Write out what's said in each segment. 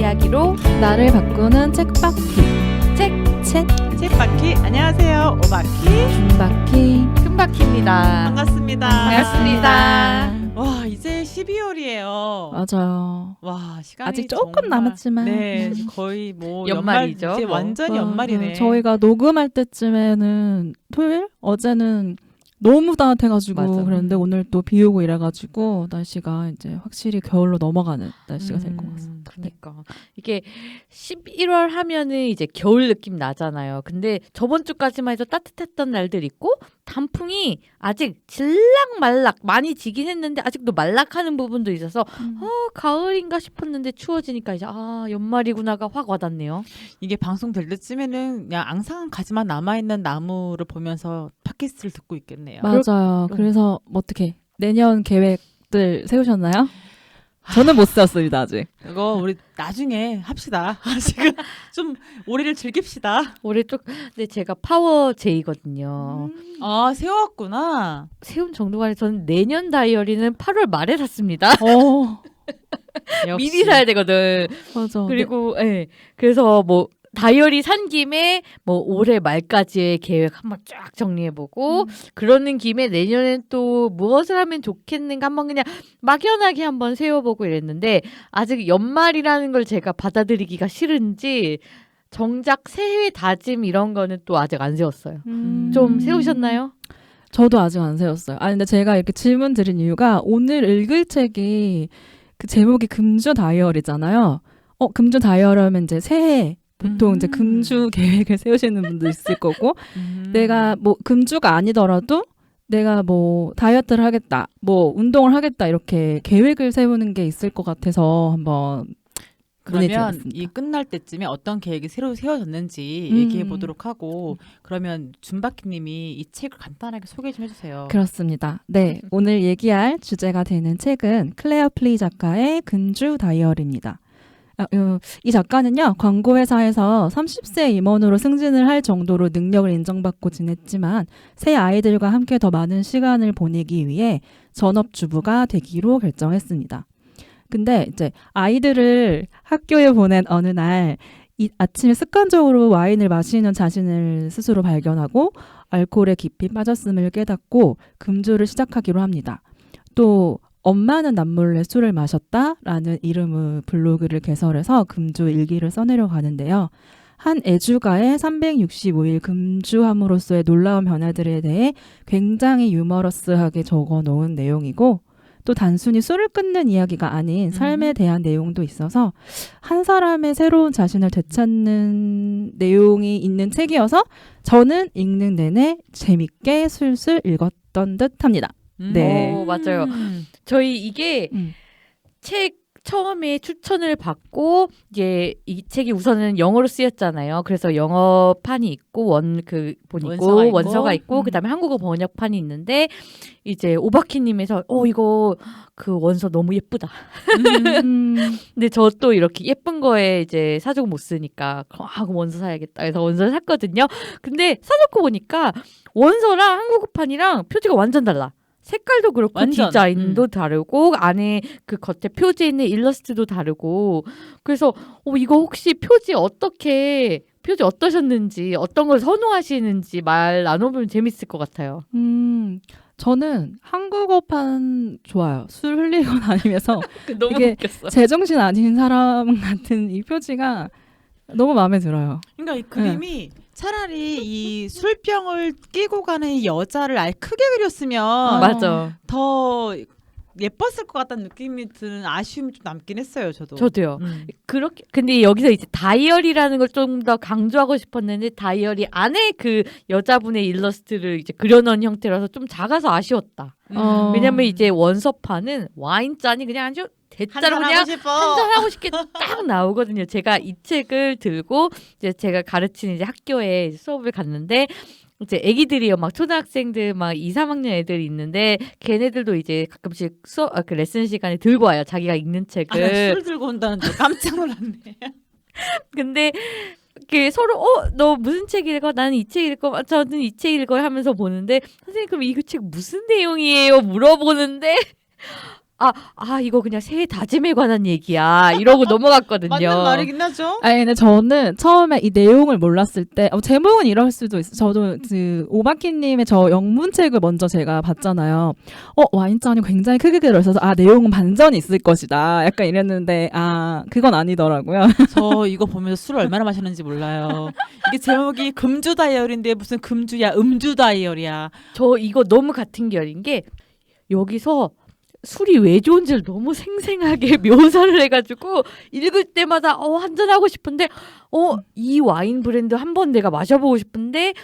이야기로 나를 바꾸는 책바퀴. 책바퀴. 안녕하세요. 오바퀴 중바퀴. 큰바퀴입니다. 반갑습니다. 반갑습니다. 와, 이제 12월이에요. 맞아요. 와, 시간이 아직 조금 정말, 남았지만. 네, 거의 뭐 연말이죠. 이제 완전히 연말이네. 저희가 녹음할 때쯤에는 토요일? 어제는 너무 따뜻해가지고 맞아. 그랬는데 오늘 또 비 오고 이래가지고 날씨가 이제 확실히 겨울로 넘어가는 날씨가 될 것 같습니다. 그러니까 이게 11월 하면은 이제 겨울 느낌 나잖아요. 근데 저번 주까지만 해도 따뜻했던 날들 있고 단풍이 아직 질락말락 많이 지긴 했는데 아직도 말락하는 부분도 있어서 가을인가 싶었는데 추워지니까 이제 연말이구나가 확 와닿네요. 이게 방송 될 때쯤에는 그냥 앙상한 가지만 남아있는 나무를 보면서 팟캐스트를 듣고 있겠네요. 맞아요. 그래서 어떻게 내년 계획들 세우셨나요? 저는 못 세웠습니다 아직. 이거 우리 나중에 합시다. 지금 좀 올해를 즐깁시다. 올해 근데 제가 파워 J거든요. 아, 세웠구나. 세운 정도가 아니라 저는 내년 다이어리는 8월 말에 샀습니다. 역시. 미리 사야 되거든. 맞아. 그리고 그래서 뭐 다이어리 산 김에 뭐 올해 말까지의 계획 한번 쫙 정리해보고 그러는 김에 내년엔 또 무엇을 하면 좋겠는가 한번 그냥 막연하게 한번 세워보고 이랬는데 아직 연말이라는 걸 제가 받아들이기가 싫은지 정작 새해 다짐 이런 거는 또 아직 안 세웠어요. 좀 세우셨나요? 저도 아직 안 세웠어요. 근데 제가 이렇게 질문 드린 이유가 오늘 읽을 책이 그 제목이 금주 다이어리잖아요. 금주 다이어리면 이제 새해 보통 이제 금주 계획을 세우시는 분도 있을 거고 내가 뭐 금주가 아니더라도 내가 뭐 다이어트를 하겠다, 뭐 운동을 하겠다 이렇게 계획을 세우는 게 있을 것 같아서 한번 그러면 이 끝날 때쯤에 어떤 계획이 새로 세워졌는지 얘기해 보도록 하고 그러면 준바키님이 이 책을 간단하게 소개 좀 해주세요. 그렇습니다. 네, 오늘 얘기할 주제가 되는 책은 클레어 플리 작가의 금주 다이어리입니다. 이 작가는요, 광고회사에서 30세 임원으로 승진을 할 정도로 능력을 인정받고 지냈지만 새 아이들과 함께 더 많은 시간을 보내기 위해 전업주부가 되기로 결정했습니다. 근데 이제 아이들을 학교에 보낸 어느 날 아침에 습관적으로 와인을 마시는 자신을 스스로 발견하고 알코올에 깊이 빠졌음을 깨닫고 금주를 시작하기로 합니다. 또 엄마는 남몰래 술을 마셨다라는 이름의 블로그를 개설해서 금주 일기를 써내려 가는데요. 한 애주가의 365일 금주함으로써의 놀라운 변화들에 대해 굉장히 유머러스하게 적어놓은 내용이고 또 단순히 술을 끊는 이야기가 아닌 삶에 대한 내용도 있어서 한 사람의 새로운 자신을 되찾는 내용이 있는 책이어서 저는 읽는 내내 재밌게 술술 읽었던 듯합니다. 네. 맞아요. 저희 이게 책 처음에 추천을 받고 이제 이 책이 우선은 영어로 쓰였잖아요. 그래서 영어판이 있고 원서가 있고 그다음에 한국어 번역판이 있는데 이제 오바키님에서 이거 그 원서 너무 예쁘다. 근데 저 또 이렇게 예쁜 거에 이제 사주고 못 쓰니까 원서 사야겠다. 그래서 원서를 샀거든요. 근데 사놓고 보니까 원서랑 한국어판이랑 표지가 완전 달라. 색깔도 그렇고 완전. 디자인도 다르고 안에 그 겉에 표지에 있는 일러스트도 다르고 그래서 이거 혹시 표지 어떠셨는지 어떤 걸 선호하시는지 말 나눠보면 재밌을 것 같아요. 저는 한국어판 좋아요. 술 흘리고 다니면서 너무 이게 웃겼어. 제정신 아닌 사람 같은 이 표지가 너무 마음에 들어요. 그러니까 이 그림이 차라리 이 술병을 끼고 가는 이 여자를 아예 크게 그렸으면 맞아. 더 예뻤을 것 같다는 느낌이 드는 아쉬움이 좀 남긴 했어요. 저도요. 그렇게 근데 여기서 이제 다이어리라는 걸 좀 더 강조하고 싶었는데 다이어리 안에 그 여자분의 일러스트를 이제 그려놓은 형태라서 좀 작아서 아쉬웠다. 왜냐면 이제 원서판은 와인잔이 그냥 아주 대짜로 그냥 한잔하고 싶게 딱 나오거든요. 제가 이 책을 들고 이제 제가 가르치는 이제 학교에 수업을 갔는데 이제 애기들이요, 막 초등학생들 막 2, 3학년 애들이 있는데 걔네들도 이제 가끔씩 그 레슨 시간에 들고 와요. 자기가 읽는 책을. 술 들고 온다는 줄 깜짝 놀랐네. 근데 이렇게 서로 너 무슨 책 읽어? 나는 이 책 읽어. 저는 이 책 읽어요 하면서 보는데 선생님 그럼 이 책 무슨 내용이에요? 물어보는데 이거 그냥 새해 다짐에 관한 얘기야 이러고 넘어갔거든요. 맞는 말이긴 하죠. 아니 근데 저는 처음에 이 내용을 몰랐을 때 제목은 이럴 수도 있어. 저도 그 오바키님의 저 영문책을 먼저 제가 봤잖아요. 와인잔이 굉장히 크게 들어있어서 내용은 반전이 있을 것이다. 약간 이랬는데 그건 아니더라고요. 저 이거 보면서 술을 얼마나 마셨는지 몰라요. 이게 제목이 금주 다이어리인데 무슨 금주야, 음주 다이어리야. 저 이거 너무 같은 결인 게 여기서 술이 왜 좋은지를 너무 생생하게 묘사를 해가지고 읽을 때마다 한잔하고 싶은데 이 와인 브랜드 한번 내가 마셔보고 싶은데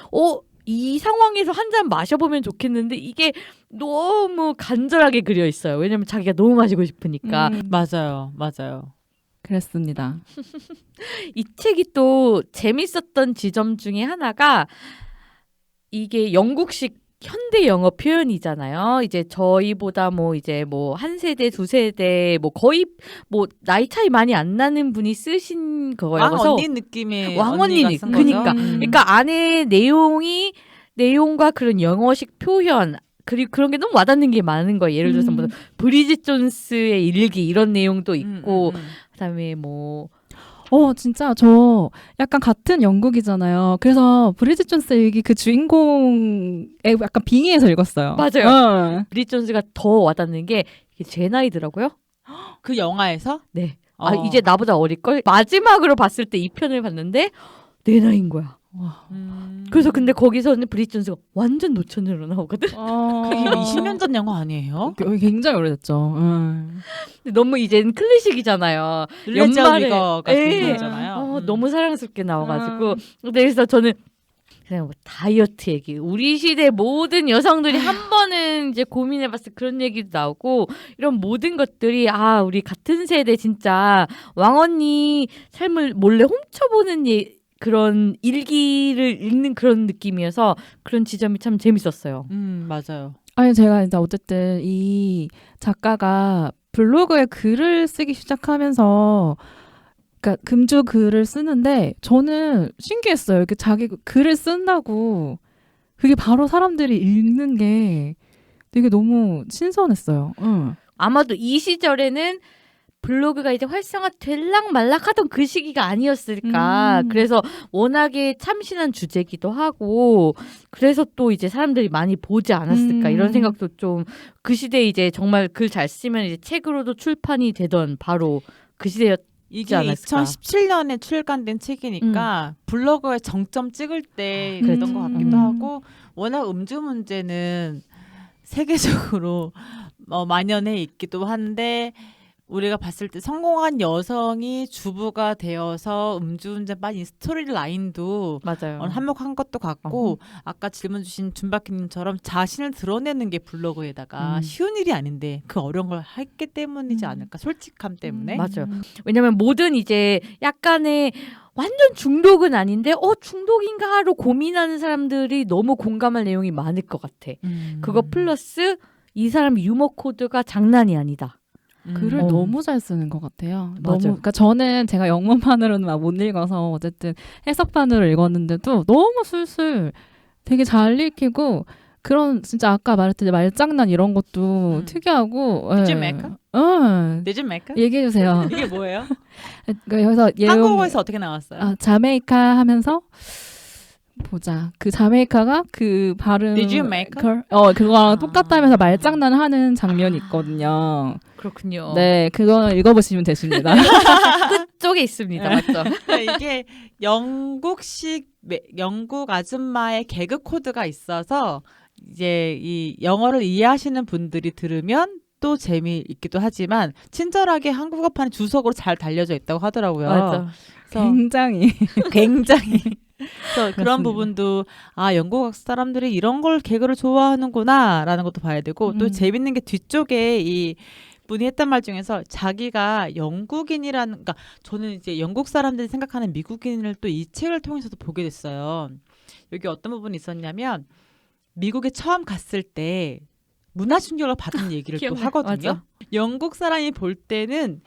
이 상황에서 한 잔 마셔보면 좋겠는데 이게 너무 간절하게 그려 있어요. 왜냐면 자기가 너무 마시고 싶으니까. 맞아요. 그랬습니다. 이 책이 또 재밌었던 지점 중에 하나가 이게 영국식 현대 영어 표현이잖아요. 이제 저희보다 한 세대, 두 세대, 거의 나이 차이 많이 안 나는 분이 쓰신 거예요. 그래서 왕언니 느낌의 왕언니 언니가 쓴 그러니까 거죠? 그러니까 안에 내용과 그런 영어식 표현 그리고 그런 게 너무 와닿는 게 많은 거예요. 예를 들어서 브리짓 존스의 일기 이런 내용도 있고 그다음에 진짜 저 약간 같은 영국이잖아요. 그래서 브리짓 존스 일기 그 주인공에 약간 빙의해서 읽었어요. 맞아요. 브리짓 존스가 더 와닿는 게 이게 제 나이더라고요. 그 영화에서? 네. 이제 나보다 어릴걸? 마지막으로 봤을 때 이 편을 봤는데 내 나이인 거야. 그래서 근데 거기서는 브리짓 존스가 완전 노천으로 나오거든. 그게 20년 전 영화 아니에요? 굉장히 오래됐죠. 근데 너무 이제는 클래식이잖아요. 연말에 위거가 주인공이잖아요. 너무 사랑스럽게 나와가지고 그래서 저는 그냥 다이어트 얘기 우리 시대 모든 여성들이 한 번은 이제 고민해봤을 그런 얘기도 나오고 이런 모든 것들이 우리 같은 세대 진짜 왕언니 삶을 몰래 훔쳐보는 그런 일기를 읽는 그런 느낌이어서 그런 지점이 참 재밌었어요. 맞아요. 아니 제가 이제 어쨌든 이 작가가 블로그에 글을 쓰기 시작하면서 그러니까 금주 글을 쓰는데 저는 신기했어요. 이렇게 자기 글을 쓴다고 그게 바로 사람들이 읽는 게 되게 너무 신선했어요. 아마도 이 시절에는 블로그가 이제 활성화 될락 말락하던 그 시기가 아니었을까. 그래서 워낙에 참신한 주제기도 하고 그래서 또 이제 사람들이 많이 보지 않았을까 이런 생각도 좀 그 시대에 이제 정말 글 잘 쓰면 이제 책으로도 출판이 되던 바로 그 시대였지 이게 않았을까. 2017년에 출간된 책이니까 블로그에 정점 찍을 때 그랬던 것 같기도 하고 워낙 음주 문제는 세계적으로 만연해 있기도 한데 우리가 봤을 때 성공한 여성이 주부가 되어서 음주운전 빠진 스토리 라인도 맞아요. 한몫한 것도 같고 아까 질문 주신 준바키님처럼 자신을 드러내는 게 블로그에다가 쉬운 일이 아닌데 그 어려운 걸 했기 때문이지 않을까. 솔직함 때문에. 맞아요. 왜냐면 모든 이제 약간의 완전 중독은 아닌데 중독인가로 고민하는 사람들이 너무 공감할 내용이 많을 것 같아. 그거 플러스 이 사람 유머 코드가 장난이 아니다. 글을 너무 잘 쓰는 것 같아요. 맞아요. 그러니까 저는 제가 영문판으로는 막 못 읽어서 어쨌든 해석판으로 읽었는데도 너무 술술 되게 잘 읽히고 그런 진짜 아까 말했듯이 말장난 이런 것도 특이하고. Did you make? Did you make? 얘기해 주세요. 이게 뭐예요? 그래서 한국어에서 어떻게 나왔어요? 자메이카 하면서 보자. 그 자메이카가 그 발음 Did you make? 그거랑 똑같다면서 말장난 하는 장면이 있거든요. 그렇군요. 네, 그거 읽어보시면 되십니다. 끝쪽에 있습니다. 맞죠? 이게 영국 아줌마의 개그 코드가 있어서 이제 이 영어를 이해하시는 분들이 들으면 또 재미있기도 하지만 친절하게 한국어판에 주석으로 잘 달려져 있다고 하더라고요. 맞아. 굉장히 그래서 그런 부분도 영국 사람들이 이런 걸 개그를 좋아하는구나라는 것도 봐야 되고 또 재밌는 게 뒤쪽에 이 분이 했던 말 중에서 자기가 영국인이라는 그러니까 저는 이제 영국 사람들이 생각하는 미국인을 또 이 책을 통해서도 보게 됐어요. 여기 어떤 부분이 있었냐면 미국에 처음 갔을 때 문화 충격을 받은 얘기를 또 하거든요. 맞아. 영국 사람이 볼 때는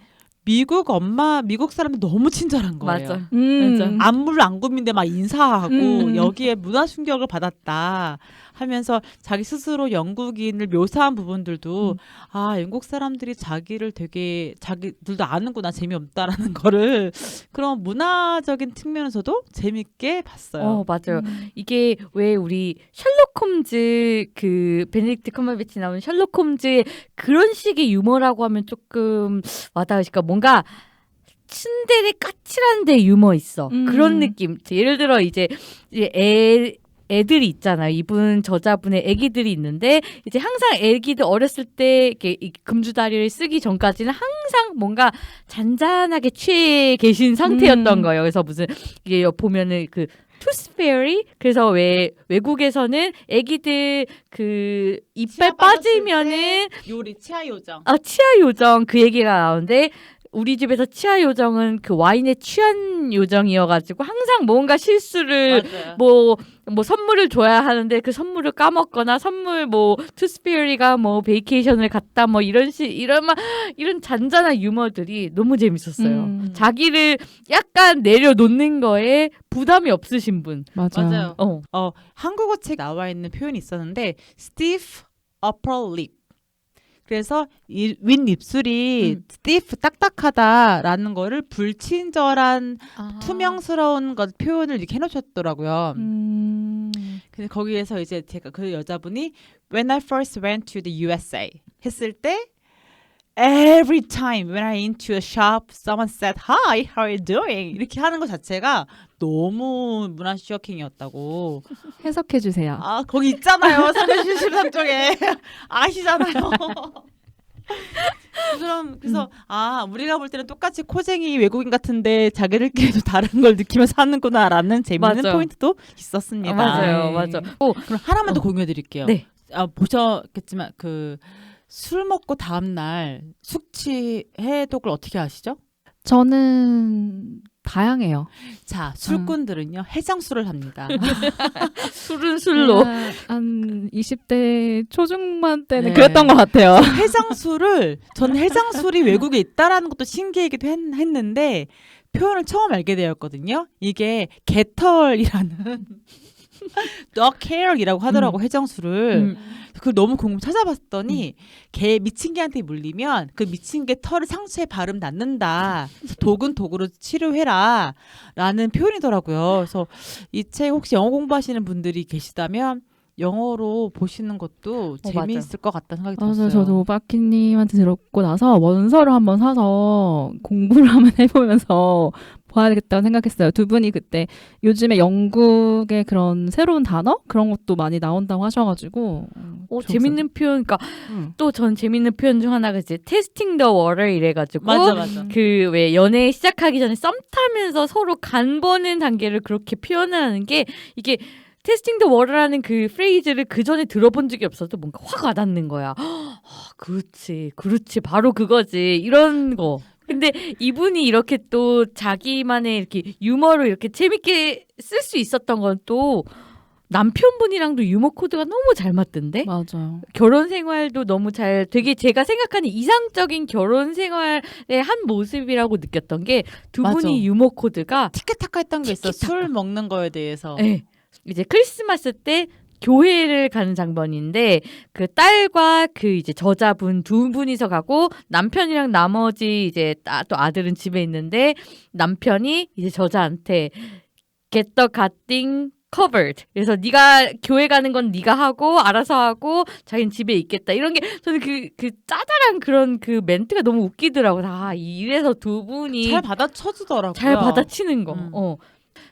미국 사람들 너무 친절한 거예요. 맞아. 맞아. 안무를 안 꾸민데 막 인사하고 음. 여기에 문화 충격을 받았다 하면서 자기 스스로 영국인을 묘사한 부분들도 아 영국 사람들이 자기들도 아는구나 재미없다라는 거를 그런 문화적인 측면에서도 재밌게 봤어요. 맞아요. 이게 왜 우리 셜록 홈즈 그 베네딕트 컴버배치 나오는 셜록 홈즈의 그런 식의 유머라고 하면 조금 와닿으실까? 뭔가 츤데레 까칠한데 유머 있어. 그런 느낌. 예를 들어 이제 애들이 있잖아요. 이분 저자분의 애기들이 있는데 이제 항상 애기들 어렸을 때 이렇게 이 금주다리를 쓰기 전까지는 항상 뭔가 잔잔하게 취해 계신 상태였던 거예요. 그래서 무슨 이게 보면은 그 투스페어리 그래서 왜 외국에서는 애기들 그 이빨 빠지면은 요리 치아 요정. 치아 요정 그 얘기가 나오는데 우리 집에서 치아 요정은 그 와인에 취한 요정이어가지고 항상 뭔가 실수를 맞아요. 뭐 선물을 줘야 하는데 그 선물을 까먹거나 선물 뭐 투스피어리가 뭐 베이케이션을 갔다 뭐 이런 잔잔한 유머들이 너무 재밌었어요. 자기를 약간 내려놓는 거에 부담이 없으신 분. 맞아요. 한국어 책 나와 있는 표현이 있었는데 stiff upper lip. 그래서 이 윗입술이 stiff 딱딱하다라는 거를 불친절한 투명스러운 것 표현을 이렇게 해놓으셨더라고요. 근데 거기에서 이제 제가 그 여자분이 When I first went to the USA 했을 때 Every time when I into a shop, someone said, "Hi, how are you doing?" 이렇게 하는 것 자체가 너무 문화 쇼킹이었다고. 해석해 주세요. 거기 있잖아요. 373쪽에 아시잖아요. 그래서 우리가 볼 때는 똑같이 코쟁이 외국인 같은데 자기들끼리도 다른 걸 느끼면서 하는구나라는 재밌는 맞아요. 포인트도 있었습니다. 맞아요. 그럼 하나만 더 공유해드릴게요. 네. 보셨겠지만 술 먹고 다음날 숙취 해독을 어떻게 하시죠? 저는 다양해요. 자, 술꾼들은요 해장술을 합니다. 술은 술로. 한 20대 초중반 때는 네. 그랬던 것 같아요. 저는 해장술이 외국에 있다라는 것도 신기하기도 했는데 표현을 처음 알게 되었거든요. 이게 개털이라는 덕헤어이라고 하더라고 해장술을. 그걸 너무 궁금 찾아봤더니 개 미친 개한테 물리면 그 미친 개 털을 상처에 바르면 낫는다. 독은 독으로 치료해라 라는 표현이더라고요. 그래서 이 책 혹시 영어 공부하시는 분들이 계시다면 영어로 보시는 것도 재미있을 것 같다는 생각이 들었어요. 저도 빠키님한테 들었고 나서 원서를 한번 사서 공부를 한번 해보면서 봐야 되겠다고 생각했어요. 두 분이 그때 요즘에 영국의 그런 새로운 단어? 그런 것도 많이 나온다고 하셔가지고 재밌는 표현, 그러니까 또 전 재밌는 표현 중 하나가 이제 testing the water 이래가지고 맞아. 그 왜 연애 시작하기 전에 썸 타면서 서로 간 보는 단계를 그렇게 표현하는 게 이게 테스팅 더 워터라는 그 프레이즈를 그 전에 들어본 적이 없어도 뭔가 확 와닿는 거야. 그렇지 바로 그거지 이런 거. 근데 이분이 이렇게 또 자기만의 이렇게 유머로 이렇게 재밌게 쓸 수 있었던 건 또 남편분이랑도 유머 코드가 너무 잘 맞던데. 맞아요. 결혼 생활도 너무 잘 되게 제가 생각하는 이상적인 결혼 생활의 한 모습이라고 느꼈던 게 두 분이 유머 코드가 티켓타카 했던 게 있어. 술 먹는 거에 대해서. 네. 이제 크리스마스 때 교회를 가는 장면인데 그 딸과 그 이제 저자분 두 분이서 가고 남편이랑 나머지 이제 또 아들은 집에 있는데 남편이 이제 저자한테 get the garden covered. 그래서 네가 교회 가는 건 네가 하고 알아서 하고 자기는 집에 있겠다. 이런 게 저는 그 짜잘한 그런 그 멘트가 너무 웃기더라고. 이래서 두 분이 잘 받아쳐주더라고요. 잘 받아치는 거.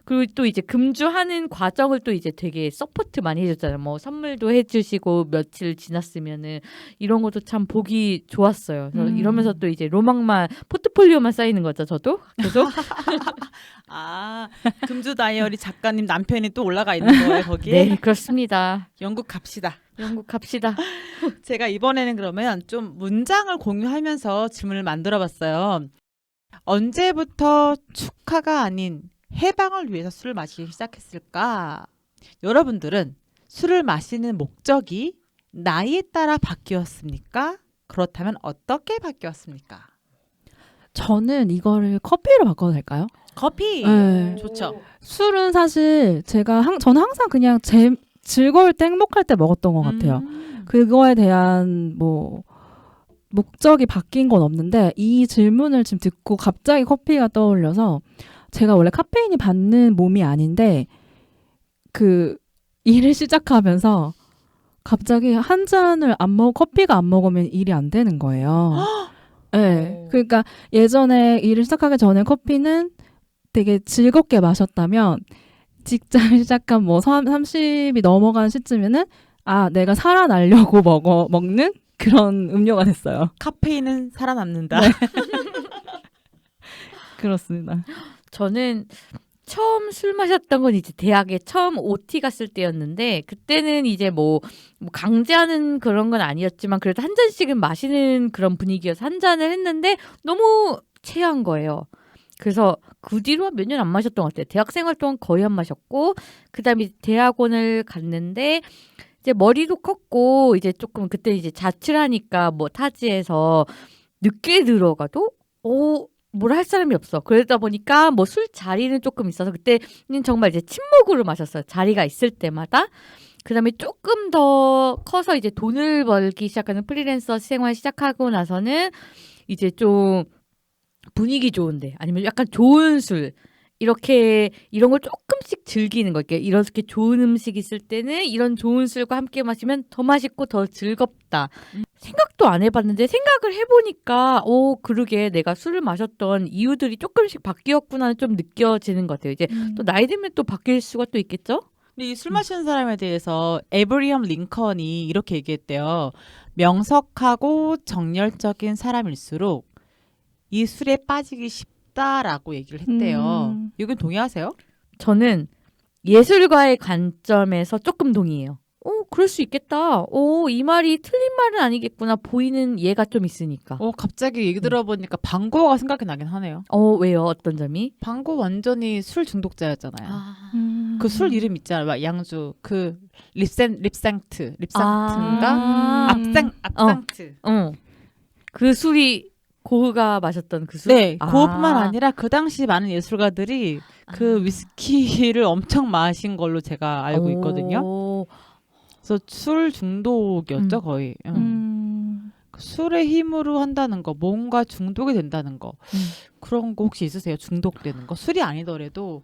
그리고 또 이제 금주하는 과정을 또 이제 되게 서포트 많이 해줬잖아요. 뭐 선물도 해주시고 며칠 지났으면은 이런 것도 참 보기 좋았어요. 그래서 이러면서 또 이제 로망만 포트폴리오만 쌓이는 거죠. 저도 계속. 금주 다이어리 작가님 남편이 또 올라가 있는 거예요 거기에. 네, 그렇습니다. 영국 갑시다. 제가 이번에는 그러면 좀 문장을 공유하면서 질문을 만들어봤어요. 언제부터 축하가 아닌 해방을 위해서 술을 마시기 시작했을까? 여러분들은 술을 마시는 목적이 나이에 따라 바뀌었습니까? 그렇다면 어떻게 바뀌었습니까? 저는 이거를 커피로 바꿔도 될까요? 커피 네. 좋죠. 술은 사실 저는 항상 그냥 즐거울 때 행복할 때 먹었던 것 같아요. 그거에 대한 뭐 목적이 바뀐 건 없는데 이 질문을 지금 듣고 갑자기 커피가 떠올려서 제가 원래 카페인이 받는 몸이 아닌데 그 일을 시작하면서 갑자기 한 잔을 커피가 안 먹으면 일이 안 되는 거예요. 네. 그러니까 예전에 일을 시작하기 전에 커피는 되게 즐겁게 마셨다면 직장을 시작한 뭐 30이 넘어간 시점에는 내가 살아나려고 먹는 그런 음료가 됐어요. 카페인은 살아남는다. 네. 그렇습니다. 저는 처음 술 마셨던 건 이제 대학에 처음 OT 갔을 때였는데 그때는 이제 뭐 강제하는 그런 건 아니었지만 그래도 한 잔씩은 마시는 그런 분위기여서 한 잔을 했는데 너무 체한 거예요. 그래서 그 뒤로 몇 년 안 마셨던 것 같아요. 대학 생활 동안 거의 안 마셨고 그다음에 대학원을 갔는데 이제 머리도 컸고 이제 조금 그때 이제 자취하니까 뭐 타지에서 늦게 들어가도 뭐라 할 사람이 없어. 그러다 보니까 뭐 술 자리는 조금 있어서 그때는 정말 이제 친목으로 마셨어요. 자리가 있을 때마다. 그다음에 조금 더 커서 이제 돈을 벌기 시작하는 프리랜서 생활 시작하고 나서는 이제 좀 분위기 좋은데 아니면 약간 좋은 술 이런 걸 조금씩 즐기는 거. 이렇게 좋은 음식 있을 때는 이런 좋은 술과 함께 마시면 더 맛있고 더 즐겁다. 생각도 안 해봤는데 생각을 해보니까 그러게 내가 술을 마셨던 이유들이 조금씩 바뀌었구나 좀 느껴지는 것 같아요. 이제 또 나이 들면 또 바뀔 수가 또 있겠죠? 근데 이 술 마시는 사람에 대해서 에브리엄 링컨이 이렇게 얘기했대요. 명석하고 정열적인 사람일수록 이 술에 빠지기 쉽다라고 얘기를 했대요. 이건 동의하세요? 저는 예술가의 관점에서 조금 동의해요. 그럴 수 있겠다. 이 말이 틀린 말은 아니겠구나. 보이는 예가 좀 있으니까. 갑자기 얘기 들어보니까 방고가 생각이 나긴 하네요. 왜요? 어떤 점이? 방고 완전히 술 중독자였잖아요. 그 술 이름 있잖아요. 막 양주 그 립상트인가? 압상트. 그 술이 고흐가 마셨던 그 술? 네, 그뿐만 아니라 그 당시 많은 예술가들이 그 위스키를 엄청 마신 걸로 제가 알고 있거든요. 그래서 술 중독이었죠, 거의. 그 술의 힘으로 한다는 거, 뭔가 중독이 된다는 거, 그런 거 혹시 있으세요? 중독되는 거? 술이 아니더라도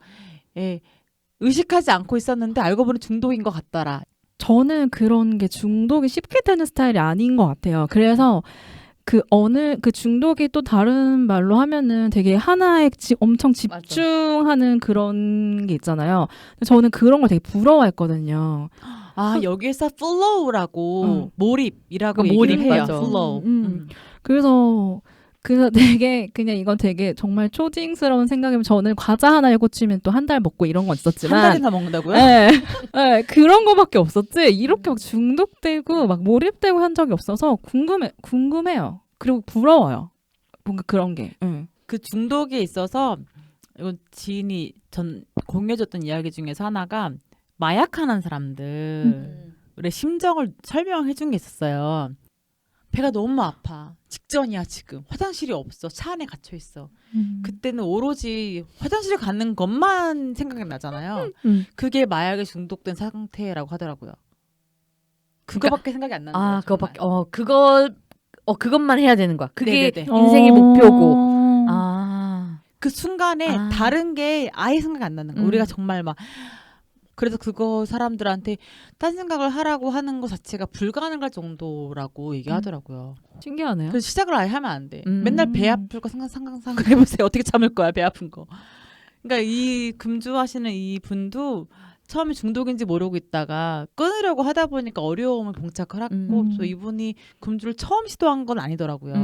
의식하지 않고 있었는데 알고 보니 중독인 것 같더라. 저는 그런 게 중독이 쉽게 되는 스타일이 아닌 것 같아요. 그래서 그 중독이 또 다른 말로 하면은 되게 하나에 엄청 집중하는 그런 게 있잖아요. 저는 그런 걸 되게 부러워했거든요. 여기에서 flow라고 몰입이라고 얘기를 해요. 맞아. flow. 그래서 되게 그냥 이건 되게 정말 초딩스러운 생각이면 저는 과자 하나에 꽂히면 또 한 달 먹고 이런 건 있었지만 한 달이나 먹는다고요? 네, 그런 거밖에 없었지 이렇게 막 중독되고 막 몰입되고 한 적이 없어서 궁금해요. 그리고 부러워요. 뭔가 그런 게. 그 중독에 있어서 이건 지인이 전 공유해줬던 이야기 중에서 하나가 마약하는 사람들의 심정을 설명해 준 게 있었어요. 배가 너무 아파. 직전이야 지금. 화장실이 없어. 차 안에 갇혀 있어. 그때는 오로지 화장실에 가는 것만 생각이 나잖아요. 그게 마약에 중독된 상태라고 하더라고요. 그거밖에 생각이 안 나는 거예요. 그거밖에 그것만 해야 되는 거야. 그게 네네네. 인생의 목표고. 그 순간에 다른 게 아예 생각이 안 나는 거야. 우리가 정말 막 그래서 그거 사람들한테 딴 생각을 하라고 하는 것 자체가 불가능할 정도라고 얘기하더라고요. 신기하네요. 그래서 시작을 아예 하면 안 돼. 맨날 배 아플 거 상상 해보세요. 어떻게 참을 거야 배 아픈 거. 그러니까 이 금주하시는 이 분도 처음에 중독인지 모르고 있다가 끊으려고 하다 보니까 어려움을 봉착을 했고 또 이분이 금주를 처음 시도한 건 아니더라고요.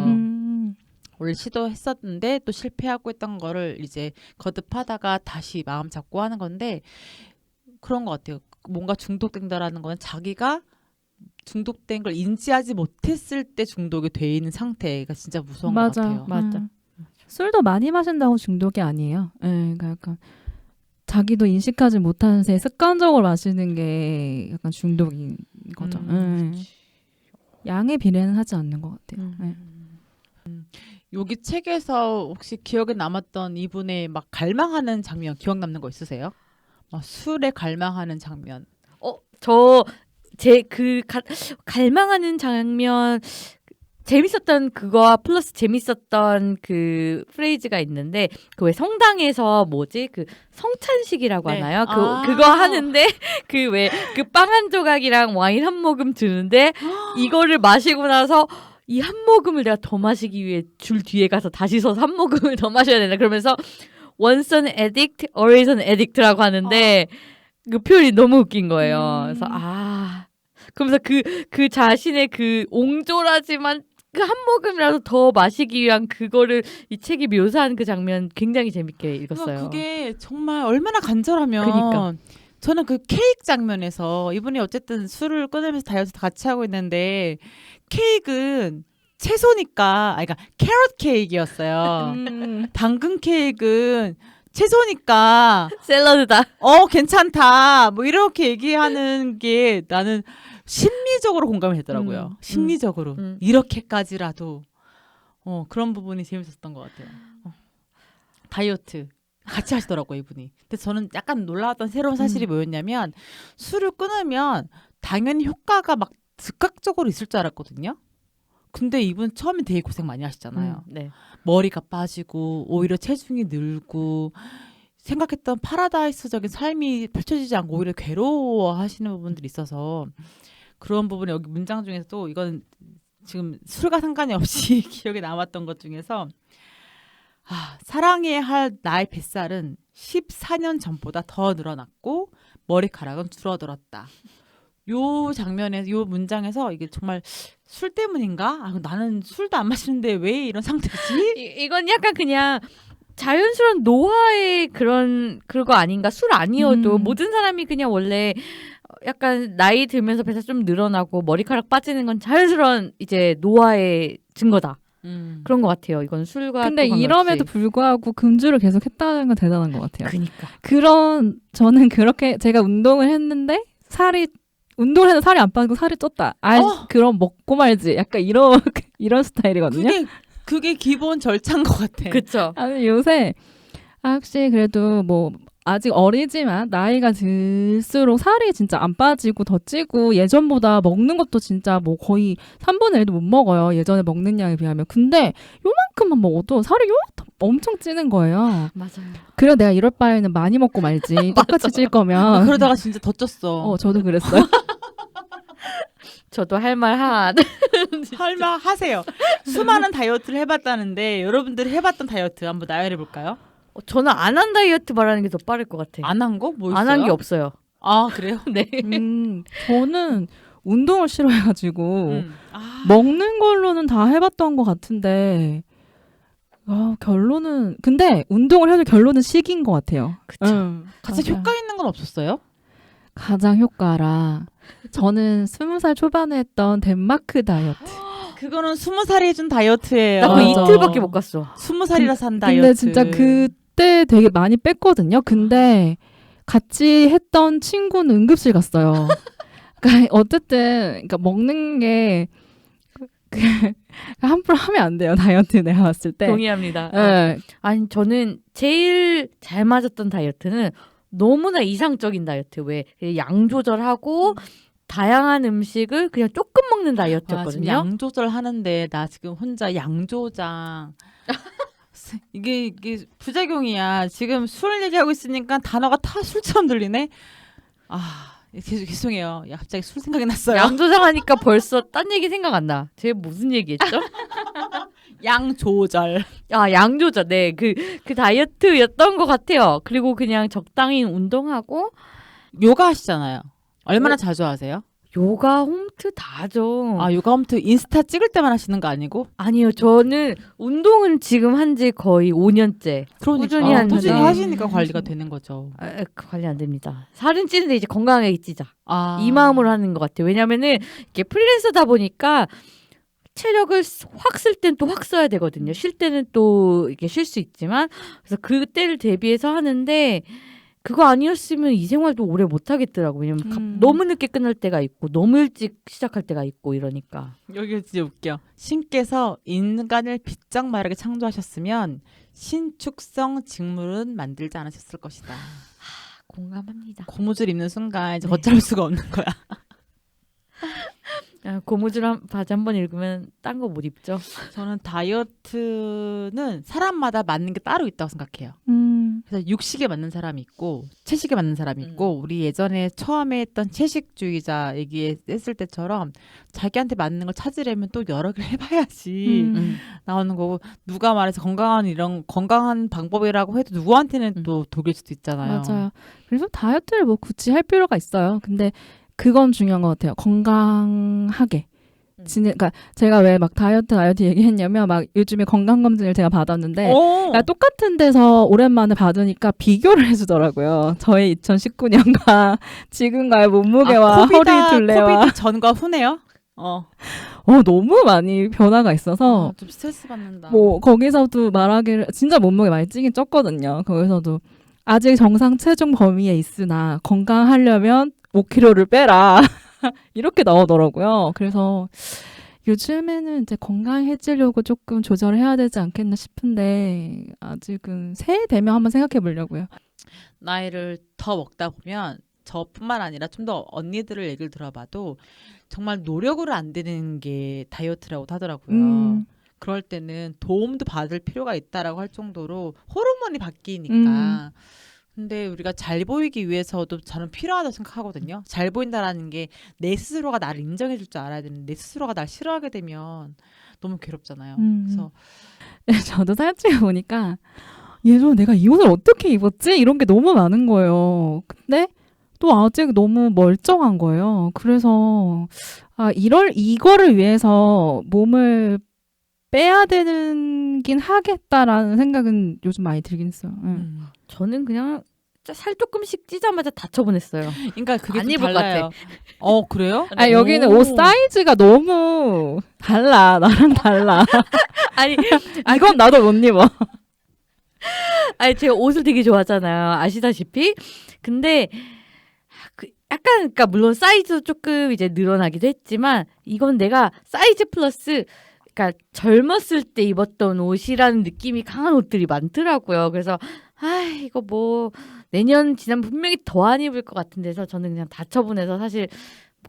원래 시도했었는데 또 실패하고 했던 거를 이제 거듭하다가 다시 마음 잡고 하는 건데 그런 것 같아요. 뭔가 중독된다라는 건 자기가 중독된 걸 인지하지 못했을 때 중독이 돼 있는 상태가 진짜 무서운 것 같아요. 맞아. 술도 많이 마신다고 중독이 아니에요. 그러니까 약간 자기도 인식하지 못하는 새 습관적으로 마시는 게 약간 중독인 거죠. 양에 비례는 하지 않는 것 같아요. 여기 책에서 혹시 기억에 남았던 이분의 막 갈망하는 장면 기억 남는 거 있으세요? 막 술에 갈망하는 장면. 갈망하는 장면 재밌었던 그거와 플러스 재밌었던 그 프레이즈가 있는데 그 왜 성당에서 뭐지 그 성찬식이라고 네. 하나요? 아. 그거 하는데 그 왜 그 빵 한 조각이랑 와인 한 모금 드는데 이거를 마시고 나서 이 한 모금을 내가 더 마시기 위해 줄 뒤에 가서 다시 서서 한 모금을 더 마셔야 된다. 그러면서 once an addict, always an addict라고 하는데 그 표현이 너무 웃긴 거예요. 그래서 그러면서 그 자신의 그 옹졸하지만 그 한 모금이라도 더 마시기 위한 그거를 이 책이 묘사한 그 장면 굉장히 재밌게 읽었어요. 그게 정말 얼마나 간절하면. 그니까. 저는 그 케이크 장면에서 이분이 어쨌든 술을 끊으면서 다이어트 같이 하고 있는데 케이크는 채소니까, 그러니까 캐럿 케이크였어요. 당근 케이크는 채소니까 샐러드다. 괜찮다. 뭐 이렇게 얘기하는 게 나는 심리적으로 공감이 되더라고요. 심리적으로. 이렇게까지라도. 그런 부분이 재밌었던 것 같아요. 다이어트. 같이 하시더라고요, 이분이. 근데 저는 약간 놀라웠던 새로운 사실이 뭐였냐면 술을 끊으면 당연히 효과가 막 즉각적으로 있을 줄 알았거든요. 근데 이분 처음에 되게 고생 많이 하시잖아요. 네. 머리가 빠지고 오히려 체중이 늘고 생각했던 파라다이스적인 삶이 펼쳐지지 않고 오히려 괴로워하시는 부분들이 있어서 그런 부분이 여기 문장 중에서도 이건 지금 술과 상관이 없이 기억에 남았던 것 중에서 사랑해야 할 나의 뱃살은 14년 전보다 더 늘어났고 머리카락은 줄어들었다. 요 장면에서 요 문장에서 이게 정말 술 때문인가? 나는 술도 안 마시는데 왜 이런 상태지? 이건 약간 그냥 자연스러운 노화의 그거 아닌가? 술 아니어도 모든 사람이 그냥 원래 약간 나이 들면서 뱃살 좀 늘어나고 머리카락 빠지는 건 자연스러운 이제 노화의 증거다. 그런 것 같아요. 이건 술과 근데 또 이럼에도 불구하고 금주를 계속 했다는 건 대단한 것 같아요. 그니까. 저는 그렇게 제가 운동을 했는데 운동을 해서 살이 안 빠지고 살이 쪘다. 그럼 먹고 말지. 약간 이런 스타일이거든요. 그게 기본 절차인 것 같아. 그쵸. 아니 요새 혹시 그래도 뭐 아직 어리지만 나이가 들수록 살이 진짜 안 빠지고 더 찌고 예전보다 먹는 것도 진짜 뭐 거의 3분의 1도 못 먹어요. 예전에 먹는 양에 비하면. 근데 요만큼만 먹어도 살이 엄청 찌는 거예요. 맞아요. 그래 내가 이럴 바에는 많이 먹고 말지. 똑같이 찔 거면. 그러다가 진짜 더 쪘어. 저도 그랬어요. 저도 할 말 설마 하세요. 수많은 다이어트를 해봤다는데 여러분들이 해봤던 다이어트 한번 나열해 볼까요? 저는 안 한 다이어트 말하는 게 더 빠를 것 같아. 안 한 거? 뭐 있어요? 안 한 게 없어요. 그래요? 네. 저는 운동을 싫어해가지고 먹는 걸로는 다 해봤던 것 같은데 결론은 근데 운동을 해도 결론은 식인 것 같아요. 그쵸. 가장 맞아요. 효과 있는 건 없었어요? 가장 효과라 저는 20살 초반에 했던 덴마크 다이어트. 그거는 20살이 해준 다이어트예요. 나 그거 맞아. 이틀밖에 못 갔어. 20살이라서 한 다이어트. 근데 진짜 그때 되게 많이 뺐거든요. 근데 같이 했던 친구는 응급실 갔어요. 그러니까 어쨌든 그러니까 먹는 게 함부로 하면 안 돼요. 다이어트 내가 봤을 때. 동의합니다. 네. 아니 저는 제일 잘 맞았던 다이어트는 너무나 이상적인 다이어트. 왜 양 조절하고 다양한 음식을 그냥 조금 먹는 지금 다이어트였거든요. 양 조절 하는데 나 지금 혼자 양조장 이게 부작용이야. 지금 술 얘기하고 있으니까 단어가 다 술처럼 들리네. 죄송해요. 갑자기 술 생각이 났어요. 양조장하니까 벌써 딴 얘기 생각 안 나. 제가 무슨 얘기했죠? 양 조절. 양조절. 네, 그 다이어트였던 것 같아요. 그리고 그냥 적당히 운동하고 요가 하시잖아요. 얼마나 자주 하세요? 요가, 홈트 다 하죠. 요가 홈트 인스타 찍을 때만 하시는 거 아니고? 아니요, 저는 운동은 지금 한지 거의 5년째. 꾸준히 하는데. 꾸준히 하시니까 관리가 되는 거죠. 관리 안 됩니다. 살은 찌는데 이제 건강하게 찌자. 아. 이 마음으로 하는 것 같아요. 왜냐면은 이게 프리랜서다 보니까 체력을 확 쓸 땐 또 확 써야 되거든요. 쉴 때는 또 이게 쉴 수 있지만 그래서 그때를 대비해서 하는데 그거 아니었으면 이 생활도 오래 못 하겠더라고. 왜냐면 너무 늦게 끝날 때가 있고 너무 일찍 시작할 때가 있고 이러니까. 여기 진짜 웃겨. 신께서 인간을 비정마르게 창조하셨으면 신축성 직물은 만들지 않으셨을 것이다. 공감합니다. 고무줄 입는 순간 이제 네. 걷잡을 수가 없는 거야. 고무줄 바지 한 번 읽으면 딴 거 못 입죠. 저는 다이어트는 사람마다 맞는 게 따로 있다고 생각해요. 그래서 육식에 맞는 사람이 있고 채식에 맞는 사람이 있고 우리 예전에 처음에 했던 채식주의자 얘기했을 때처럼 자기한테 맞는 걸 찾으려면 또 여러 개를 해봐야지 나오는 거고 누가 말해서 건강한 방법이라고 해도 누구한테는 또 독일 수도 있잖아요. 맞아요. 그래서 다이어트를 뭐 굳이 할 필요가 있어요. 근데 그건 중요한 것 같아요. 건강하게. 그러니까 제가 왜 막 다이어트 얘기했냐면 막 요즘에 건강검진을 제가 받았는데 그러니까 똑같은 데서 오랜만에 받으니까 비교를 해주더라고요. 저의 2019년과 지금과의 몸무게와 허리 둘레와 코비드 전과 후네요. 너무 많이 변화가 있어서 좀 스트레스 받는다. 뭐 거기서도 말하기를 진짜 몸무게 많이 찌긴 쪘거든요. 거기서도 아직 정상 체중 범위에 있으나 건강하려면 5kg를 빼라. 이렇게 나오더라고요. 그래서 요즘에는 이제 건강해지려고 조금 조절을 해야 되지 않겠나 싶은데 아직은 새해 되면 한번 생각해 보려고요. 나이를 더 먹다 보면 저뿐만 아니라 좀 더 언니들을 얘기를 들어봐도 정말 노력으로 안 되는 게 다이어트라고 하더라고요. 그럴 때는 도움도 받을 필요가 있다라고 할 정도로 호르몬이 바뀌니까 근데 우리가 잘 보이기 위해서도 저는 필요하다고 생각하거든요. 잘 보인다라는 게 내 스스로가 나를 인정해 줄 줄 알아야 되는데 내 스스로가 날 싫어하게 되면 너무 괴롭잖아요. 그래서 저도 사진 보니까 예전에 내가 이 옷을 어떻게 입었지? 이런 게 너무 많은 거예요. 근데 또 아직 너무 멀쩡한 거예요. 그래서 이거를 위해서 몸을 빼야 되긴 하겠다라는 생각은 요즘 많이 들긴 했어요. 저는 그냥 살 조금씩 찌자마자 다 처분했어요. 그러니까 그게 안 좀 입을 것 달라요. 그래요? 여기는 옷 사이즈가 너무 달라. 나랑 달라. 아니 이건 나도 못 입어. 제가 옷을 되게 좋아하잖아요. 아시다시피. 근데 약간 그러니까 물론 사이즈도 조금 이제 늘어나기도 했지만 이건 내가 사이즈 플러스 그러니까 젊었을 때 입었던 옷이라는 느낌이 강한 옷들이 많더라고요. 그래서 이거 뭐 내년 지나면 분명히 더 안 입을 것 같은데서 저는 그냥 다 처분해서 사실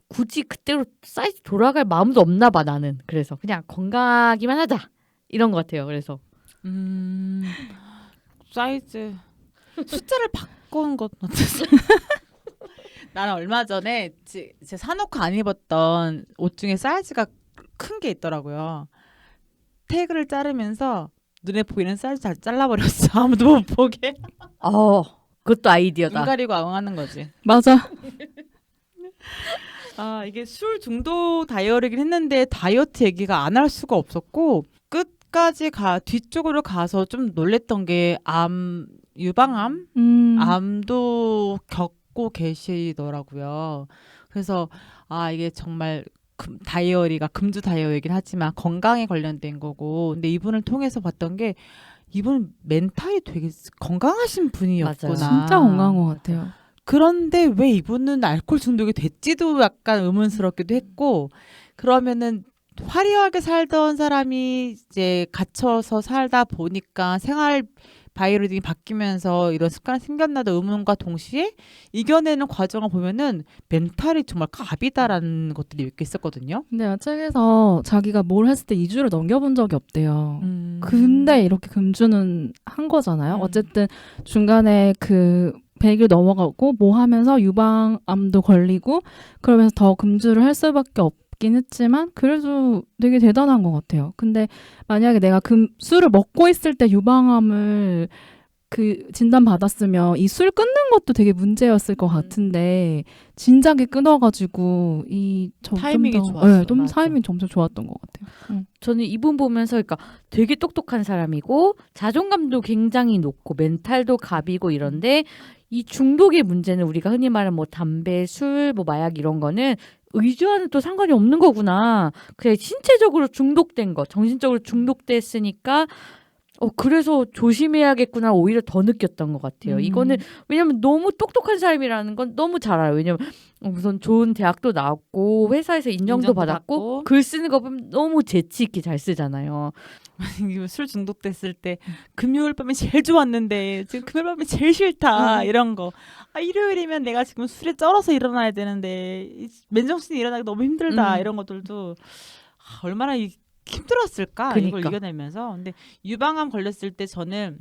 굳이 그때로 사이즈 돌아갈 마음도 없나 봐 나는. 그래서 그냥 건강하기만 하자 이런 것 같아요. 그래서 사이즈 숫자를 바꾼 건 어땠어요? 나는 얼마 전에 제 사놓고 안 입었던 옷 중에 사이즈가 큰 게 있더라고요. 태그를 자르면서 눈에 보이는 사이즈 잘 잘라버렸어. 아무도 못 보게. 그것도 아이디어다. 눈 가리고 하는 거지. 맞아. 이게 술 중독 다이어리긴 했는데 다이어트 얘기가 안 할 수가 없었고 끝까지 뒤쪽으로 가서 좀 놀랬던 게 유방암? 암도 겪고 계시더라고요. 그래서 이게 정말 다이어리가 금주 다이어리이긴 하지만 건강에 관련된 거고 근데 이분을 통해서 봤던 게 이분 멘탈이 되게 건강하신 분이었구나. 맞아요. 진짜 건강한 것 같아요. 그런데 왜 이분은 알코올 중독이 됐지도 약간 의문스럽기도 했고 그러면은 화려하게 살던 사람이 이제 갇혀서 살다 보니까 생활 바이오리듬이 바뀌면서 이런 습관이 생겼나도 의문과 동시에 이겨내는 과정을 보면은 멘탈이 정말 갑이다라는 것들이 몇 개 있었거든요. 근데 책에서 자기가 뭘 했을 때 2주를 넘겨본 적이 없대요. 근데 이렇게 금주는 한 거잖아요. 어쨌든 중간에 100일 넘어가고 뭐 하면서 유방암도 걸리고 그러면서 더 금주를 할 수밖에 없긴 했지만 그래도 되게 대단한 것 같아요. 근데 만약에 내가 술을 먹고 있을 때 유방암을 진단 받았으면 이 술 끊는 것도 되게 문제였을 것 같은데 진작에 끊어가지고 타이밍이 좋았어. 타이밍이 점점 좋았던 것 같아요. 저는 이분 보면서 그러니까 되게 똑똑한 사람이고 자존감도 굉장히 높고 멘탈도 갑이고 이런데 이 중독의 문제는 우리가 흔히 말하는 뭐 담배, 술, 뭐 마약 이런 거는 의지와는 또 상관이 없는 거구나. 그냥 신체적으로 중독된 거, 정신적으로 중독됐으니까 그래서 조심해야겠구나 오히려 더 느꼈던 것 같아요. 이거는 왜냐면 너무 똑똑한 사람이라는 건 너무 잘 알아요. 왜냐면 우선 좋은 대학도 나왔고 회사에서 인정도 받았고 글 쓰는 거 보면 너무 재치 있게 잘 쓰잖아요. 술 중독됐을 때 금요일 밤이 제일 좋았는데 지금 금요일 밤이 제일 싫다 이런 거. 일요일이면 내가 지금 술에 쩔어서 일어나야 되는데 맨정신에 일어나기 너무 힘들다 이런 것들도 얼마나 힘들었을까 그러니까. 이걸 이겨내면서. 근데 유방암 걸렸을 때 저는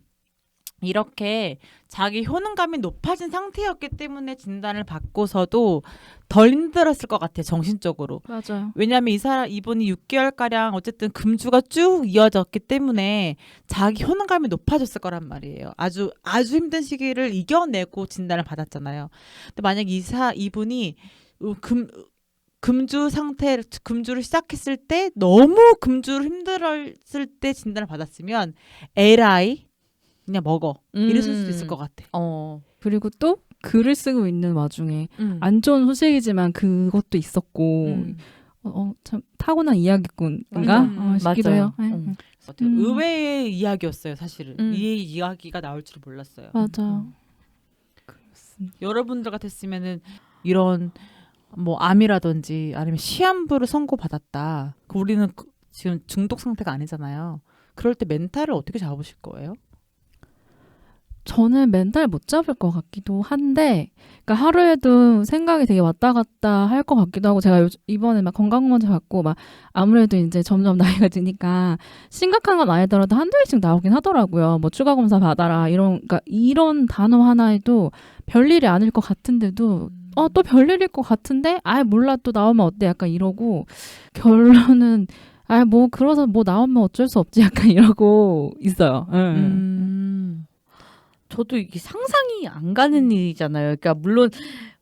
이렇게 자기 효능감이 높아진 상태였기 때문에 진단을 받고서도 덜 힘들었을 것 같아요, 정신적으로. 맞아요. 왜냐하면 이분이 6개월가량 어쨌든 금주가 쭉 이어졌기 때문에 자기 효능감이 높아졌을 거란 말이에요. 아주 힘든 시기를 이겨내고 진단을 받았잖아요. 근데 만약 이분이 금주를 시작했을 때 너무 금주를 힘들었을 때 진단을 받았으면 LI 그냥 먹어 이랬을 수도 있을 것 같아. 그리고 또 글을 쓰고 있는 와중에 안 좋은 소식이지만 그것도 있었고 참 타고난 이야기꾼인가 싶기도 해요. 의외의 이야기였어요, 사실은. 이 이야기가 나올 줄 몰랐어요. 맞아. 여러분들 같았으면은 이런 뭐 암이라든지 아니면 시한부를 선고받았다. 우리는 지금 중독 상태가 아니잖아요. 그럴 때 멘탈을 어떻게 잡으실 거예요? 저는 멘탈 못 잡을 것 같기도 한데, 그러니까 하루에도 생각이 되게 왔다 갔다 할 것 같기도 하고, 제가 이번에 막 건강검진 받고 막 아무래도 이제 점점 나이가 드니까 심각한 건 아니더라도 한두 개씩 나오긴 하더라고요. 뭐 추가 검사 받아라 그러니까 이런 단어 하나에도 별일이 아닐 것 같은데도 또 별일일 것 같은데 몰라 또 나오면 어때 약간 이러고 결론은 뭐 그래서 뭐 나오면 어쩔 수 없지 약간 이러고 있어요. 저도 이게 상상이 안 가는 일이잖아요. 그러니까 물론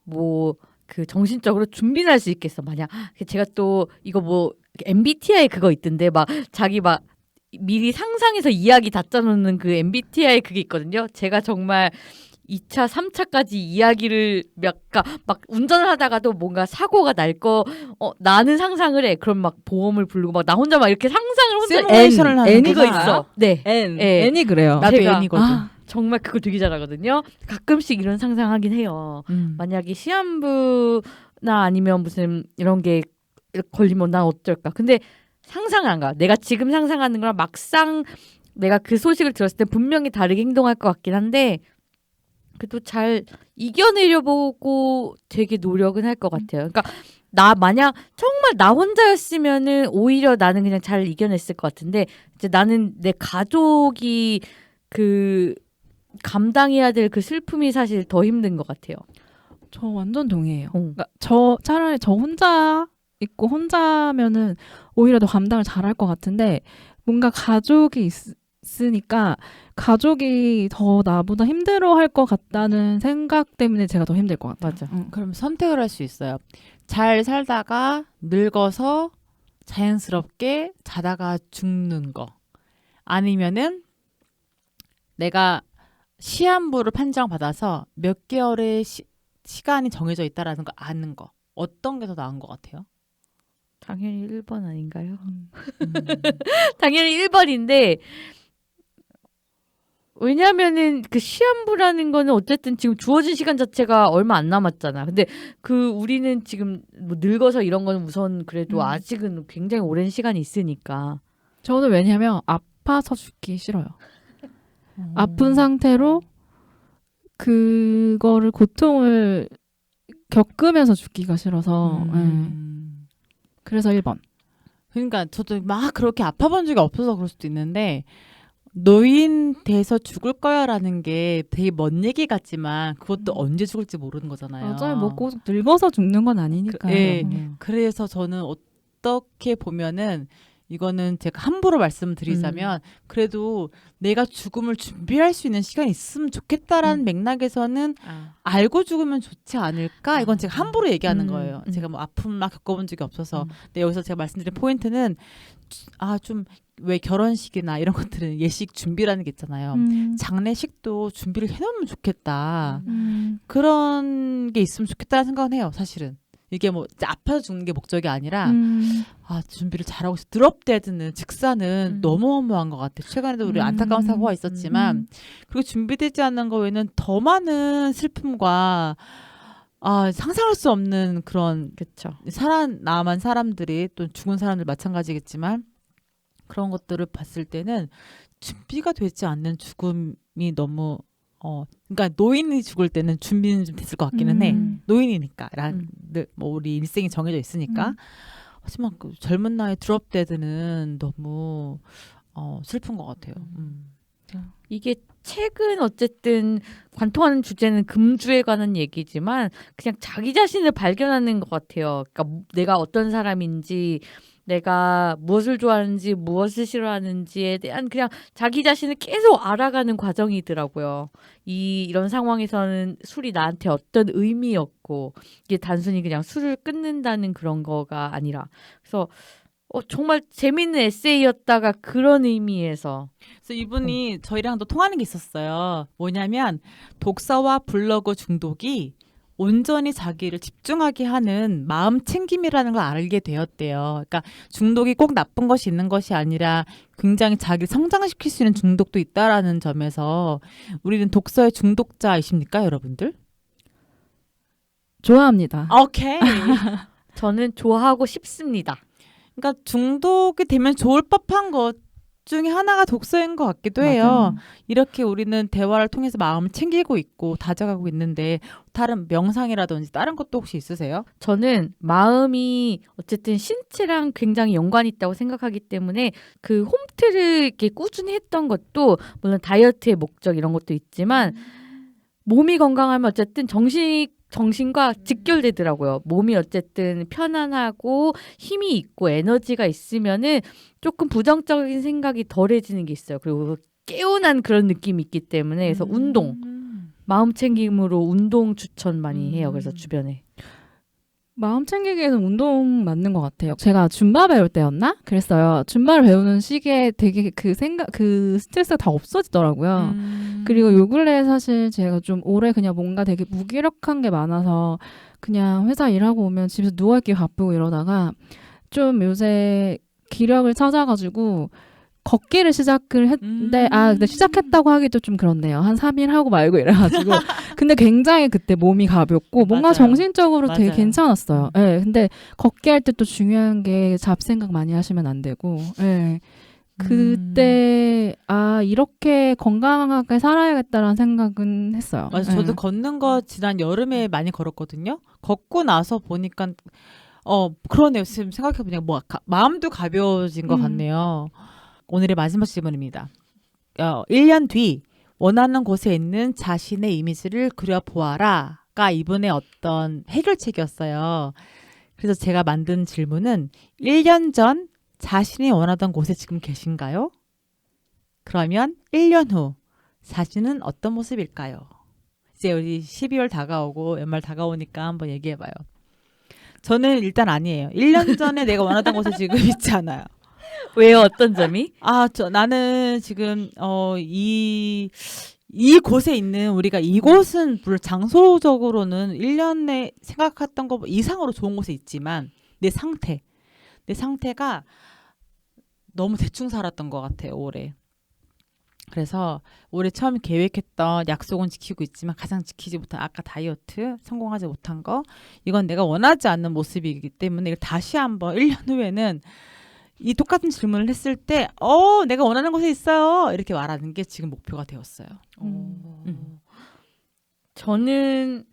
뭐 그 정신적으로 준비는 할 수 있겠어. 만약 제가 또 이거 뭐 MBTI 그거 있던데 막 자기 막 미리 상상해서 이야기 다 짜놓는 그 MBTI 그게 있거든요. 제가 정말 2차, 3차까지 이야기를 막 운전을 하다가도 뭔가 사고가 날 거 나는 상상을 해. 그럼 막 보험을 부르고 막 나 혼자 막 이렇게 상상을 혼자 시뮬레이션을 하는 N이가 있어. 네. N이 그래요. 나도 제가- N이거든. 정말 그거 되게 잘하거든요. 가끔씩 이런 상상하긴 해요. 만약에 시한부나 아니면 무슨 이런 게 걸리면 난 어쩔까. 근데 상상을 안 가. 내가 지금 상상하는 거랑 막상 내가 그 소식을 들었을 때 분명히 다르게 행동할 것 같긴 한데 그래도 잘 이겨내려보고 되게 노력은 할 것 같아요. 그러니까 나 만약 정말 나 혼자였으면은 오히려 나는 그냥 잘 이겨냈을 것 같은데 이제 나는 내 가족이 그 감당해야 될 그 슬픔이 사실 더 힘든 것 같아요. 저 완전 동의해요. 그러니까 차라리 저 혼자 있고 혼자면은 오히려 더 감당을 잘할 것 같은데 뭔가 가족이 있으니까 가족이 더 나보다 힘들어할 것 같다는 생각 때문에 제가 더 힘들 것 같아요. 맞아. 그럼 선택을 할 수 있어요. 잘 살다가 늙어서 자연스럽게 자다가 죽는 거. 아니면은 내가 시한부를 판정받아서 몇 개월의 시간이 정해져 있다라는 거 아는 거. 어떤 게 더 나은 것 같아요? 당연히 1번 아닌가요? 당연히 1번인데 왜냐면은 그 시한부라는 거는 어쨌든 지금 주어진 시간 자체가 얼마 안 남았잖아. 근데 그 우리는 지금 뭐 늙어서 이런 거는 우선 그래도 아직은 굉장히 오랜 시간이 있으니까. 저는 왜냐면 아파서 죽기 싫어요. 아픈 상태로 그거를 고통을 겪으면서 죽기가 싫어서 그래서 1번. 그러니까 저도 막 그렇게 아파본 적이 없어서 그럴 수도 있는데 노인 돼서 죽을 거야라는 게 되게 먼 얘기 같지만 그것도 언제 죽을지 모르는 거잖아요. 맞아요. 뭐 꼭 늙어서 죽는 건 아니니까요. 예. 그래서 저는 어떻게 보면은 이거는 제가 함부로 말씀드리자면 그래도 내가 죽음을 준비할 수 있는 시간이 있으면 좋겠다라는 맥락에서는 알고 죽으면 좋지 않을까? 이건 제가 함부로 얘기하는 거예요. 제가 뭐 아픔 막 겪어본 적이 없어서. 근데 여기서 제가 말씀드린 포인트는 좀 왜 결혼식이나 이런 것들은 예식 준비라는 게 있잖아요. 장례식도 준비를 해놓으면 좋겠다. 그런 게 있으면 좋겠다는 생각은 해요. 사실은. 이게 뭐 아파서 죽는 게 목적이 아니라 준비를 잘하고 있어. 드롭데드는 직사는 너무 허무한 것 같아. 최근에도 우리 안타까운 사고가 있었지만 그리고 준비되지 않는 거 외에는 더 많은 슬픔과 상상할 수 없는 그런 그쵸. 살아남은 사람들이 또 죽은 사람들 마찬가지겠지만 그런 것들을 봤을 때는 준비가 되지 않는 죽음이 너무 그러니까 노인이 죽을 때는 준비는 좀 됐을 것 같기는 해. 노인이니까 뭐 우리 일생이 정해져 있으니까. 하지만 그 젊은 나이 드롭데드는 너무 슬픈 것 같아요. 이게 책은 어쨌든 관통하는 주제는 금주에 관한 얘기지만 그냥 자기 자신을 발견하는 것 같아요. 그러니까 내가 어떤 사람인지, 내가 무엇을 좋아하는지, 무엇을 싫어하는지에 대한 그냥 자기 자신을 계속 알아가는 과정이더라고요. 이런 상황에서는 술이 나한테 어떤 의미였고, 이게 단순히 그냥 술을 끊는다는 그런 거가 아니라. 그래서 정말 재밌는 에세이였다가 그런 의미에서. 그래서 이분이 저희랑도 통하는 게 있었어요. 뭐냐면 독서와 블로그 중독이 온전히 자기를 집중하게 하는 마음 챙김이라는 걸 알게 되었대요. 그러니까 중독이 꼭 나쁜 것이 있는 것이 아니라 굉장히 자기를 성장시킬 수 있는 중독도 있다라는 점에서 우리는 독서의 중독자이십니까, 여러분들? 좋아합니다. 오케이. 저는 좋아하고 싶습니다. 그러니까 중독이 되면 좋을 법한 것 중에 하나가 독서인 것 같기도 해요. 이렇게 우리는 대화를 통해서 마음을 챙기고 있고 다져가고 있는데 다른 명상이라든지 다른 것도 혹시 있으세요? 저는 마음이 어쨌든 신체랑 굉장히 연관이 있다고 생각하기 때문에 그 홈트를 이렇게 꾸준히 했던 것도 물론 다이어트의 목적 이런 것도 있지만 몸이 건강하면 어쨌든 정신과 직결되더라고요. 몸이 어쨌든 편안하고 힘이 있고 에너지가 있으면은 조금 부정적인 생각이 덜해지는 게 있어요. 그리고 깨어난 그런 느낌이 있기 때문에 그래서 운동, 마음 챙김으로 운동 추천 많이 해요. 그래서 주변에. 마음 챙기기 위해서는 운동 맞는 것 같아요. 제가 줌바 배울 때였나? 그랬어요. 줌바를 배우는 시기에 되게 그 스트레스가 다 없어지더라고요. 그리고 요 근래에 사실 제가 좀 올해 그냥 뭔가 되게 무기력한 게 많아서 그냥 회사 일하고 오면 집에서 누워있기 바쁘고 이러다가 좀 요새 기력을 찾아가지고 걷기를 시작을 했는데 근데 시작했다고 하기도 좀 그렇네요. 한 3일 하고 말고 이래가지고 근데 굉장히 그때 몸이 가볍고 뭔가 맞아요. 정신적으로 되게 맞아요. 괜찮았어요. 네, 근데 걷기 할 때 또 중요한 게 잡생각 많이 하시면 안 되고 그때 이렇게 건강하게 살아야겠다라는 생각은 했어요. 맞아, 저도 걷는 거 지난 여름에 많이 걸었거든요. 걷고 나서 보니까 그러네요. 지금 생각해보니까 마음도 가벼워진 것 같네요. 오늘의 마지막 질문입니다. 1년 뒤 원하는 곳에 있는 자신의 이미지를 그려보아라가 이분의 어떤 해결책이었어요. 그래서 제가 만든 질문은 1년 전 자신이 원하던 곳에 지금 계신가요? 그러면 1년 후 자신은 어떤 모습일까요? 이제 우리 12월 다가오고 연말 다가오니까 한번 얘기해봐요. 저는 일단 아니에요. 1년 전에 내가 원하던 곳에 지금 있지 않아요. 왜요? 어떤 점이? 나는 지금 이 곳에 있는 우리가 이곳은 물론 장소적으로는 1년에 생각했던 것 이상으로 좋은 곳에 있지만 내 상태가 너무 대충 살았던 것 같아요, 올해. 그래서 올해 처음 계획했던 약속은 지키고 있지만 가장 지키지 못한 아까 다이어트 성공하지 못한 거 이건 내가 원하지 않는 모습이기 때문에 이걸 다시 한번 1년 후에는 이 똑같은 질문을 했을 때 내가 원하는 곳에 있어요 이렇게 말하는 게 지금 목표가 되었어요. 저는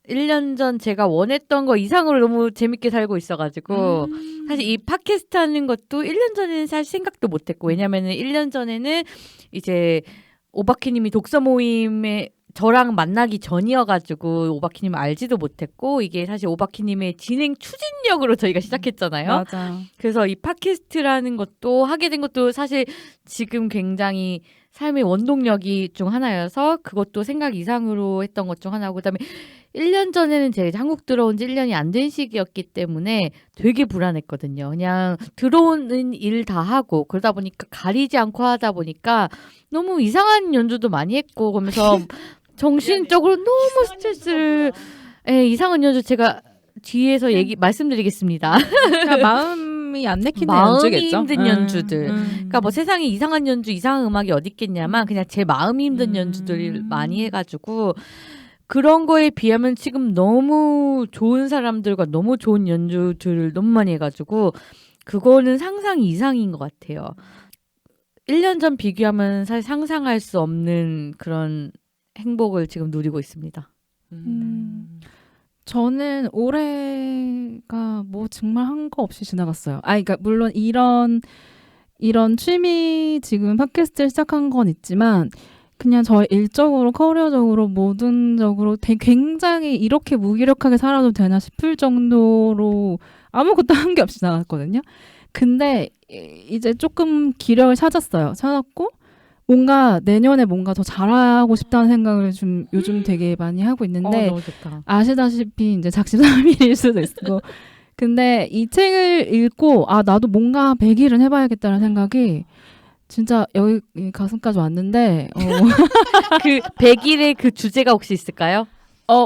1년 전 제가 원했던 거 이상으로 너무 재밌게 살고 있어가지고 사실 이 팟캐스트 하는 것도 1년 전에는 사실 생각도 못했고 왜냐면은 1년 전에는 이제 오바키님이 독서 모임에 저랑 만나기 전이어가지고 오바키님 알지도 못했고 이게 사실 오바키님의 진행 추진력으로 저희가 시작했잖아요. 맞아. 그래서 이 팟캐스트라는 것도 하게 된 것도 사실 지금 굉장히 삶의 원동력이 중 하나여서 그것도 생각 이상으로 했던 것 중 하나고 그다음에 1년 전에는 제가 한국 들어온 지 1년이 안 된 시기였기 때문에 되게 불안했거든요. 그냥 들어오는 일 다 하고 그러다 보니까 가리지 않고 하다 보니까 너무 이상한 연주도 많이 했고 그러면서 정신적으로 너무 스트레스를 이상한 연주 제가 뒤에서 말씀드리겠습니다. 그러니까 마음이 안 내키는 마음이 연주겠죠. 힘든 연주들. 음. 그러니까 뭐 세상에 이상한 연주, 이상한 음악이 어디 있겠냐만 그냥 제 마음이 힘든 연주들을 많이 해가지고 그런 거에 비하면 지금 너무 좋은 사람들과 너무 좋은 연주들을 너무 많이 해가지고 그거는 상상 이상인 것 같아요. 1년 전 비교하면 사실 상상할 수 없는 그런 행복을 지금 누리고 있습니다. 저는 올해가 뭐 정말 한 거 없이 지나갔어요. 그러니까 물론 이런 취미 지금 팟캐스트를 시작한 건 있지만 그냥 저의 일적으로 커리어적으로 모든적으로 굉장히 이렇게 무기력하게 살아도 되나 싶을 정도로 아무것도 한 게 없이 지나갔거든요. 근데 이제 조금 기력을 찾았고 뭔가 내년에 뭔가 더 잘하고 싶다는 생각을 좀 요즘 되게 많이 하고 있는데 너무 좋다. 아시다시피 이제 작심삼일일 수도 있고 근데 이 책을 읽고 나도 뭔가 100일은 해봐야겠다는 생각이 진짜 여기 가슴까지 왔는데 그 100일의 그 주제가 혹시 있을까요?